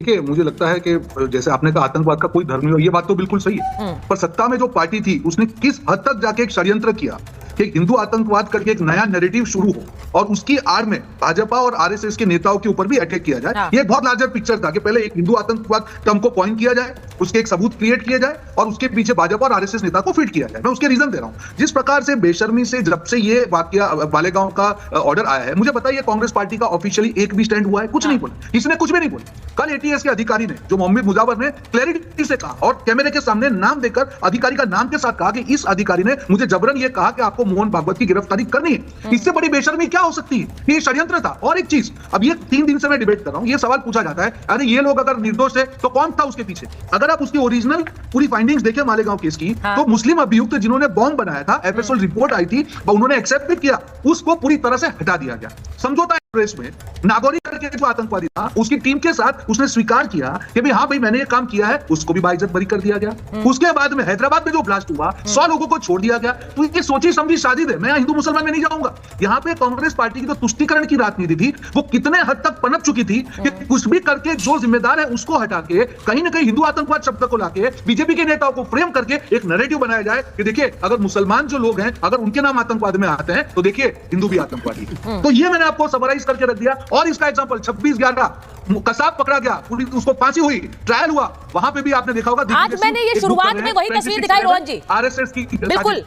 देखिए, मुझे लगता है कि जैसे आपने कहा आतंकवाद का कोई धर्म नहीं हो, ये बात तो बिल्कुल सही है। पर सत्ता में जो पार्टी थी उसने किस हद तक जाके एक षड्यंत्र किया कि हिंदू आतंकवाद करके एक नया नैरेटिव शुरू हो और उसकी आड़ में भाजपा और आरएसएस के नेताओं के ऊपर भी अटैक किया जाए। हाँ। ये एक बहुत लार्जर पिक्चर था कि पहले एक हिंदू आतंकवाद टर्म को कॉइन किया जाए, उसके एक सबूत क्रिएट किया जाए और उसके पीछे भाजपा और आरएसएस नेता को फिट किया जाए। मैं उसके रीजन दे रहा हूं। जिस प्रकार से बेशर्मी से जब से ये वाकया मालेगांव का ऑर्डर आया है, मुझे बताइए कांग्रेस पार्टी का ऑफिशियली एक भी स्टैंड हुआ है? कुछ नहीं बोला, किसी ने कुछ भी नहीं बोला। कल एटीएस के अधिकारी ने, जो मोहम्मद मुजावर ने क्लैरिटी से कहा और कैमरे के सामने नाम देकर अधिकारी का नाम के साथ कहा कि इस अधिकारी ने मुझे जबरन ये कहा कि आपको मोहन भागवत की गिरफ्तारी करनी है। इससे बड़ी बेशर्मी क्या हो सकती है? ये षड्यंत्र था। और एक चीज, अब ये 3 दिन से मैं डिबेट कर रहा हूं, ये सवाल पूछा जाता है, अरे ये लोग अगर निर्दोष है तो कौन था उसके पीछे? अगर आप उसकी ओरिजिनल पूरी फाइंडिंग्स देखें मालेगांव केस की, हाँ। तो मुस्लिम अभियुक्त जिन्होंने बॉम्ब बनाया था, एफएसएल रिपोर्ट आई थी, उन्होंने एक्सेप्ट भी किया, उसको पूरी तरह से हटा दिया गया। समझौता एक्सप्रेस में नागौरी करके जो आतंकवादी था, उसकी टीम के साथ उसने स्वीकार किया कि भाई हाँ भाई मैंने ये काम किया है, उसको भी बाइज्जत बरी कर दिया गया। उसके बाद में हैदराबाद में जो ब्लास्ट हुआ, 100 लोगों को छोड़ दिया गया। तो ये सोची समझी शादी है। मैं हिंदू मुसलमान में नहीं जाऊंगा। यहाँ पे कांग्रेस पार्टी की जो तुष्टीकरण की राजनीति थी, वो कितने हद तक पनप चुकी थी कि कुछ भी करके जो जिम्मेदार है उसको हटा के कहीं ना कहीं हिंदू आतंकवाद शब्द को लाके बीजेपी के नेताओं को फ्रेम करके एक नैरेटिव बनाया जाए कि देखिए अगर मुसलमान जो लोग हैं अगर उनके नाम आतंकवाद में आते हैं तो देखिए हिंदू भी आतंकवादी है। तो ये मैंने आपको समराइज करके रख दिया। और इसका एग्जांपल 26/11 कसाब पकड़ा गया, पूरी उसको फांसी हुई, ट्रायल हुआ, वहां पे भी आपने देखा होगा। आज मैंने ये शुरुआत में वही तस्वीर दिखाई रोहन जी, आरएसएस की बिल्कुल।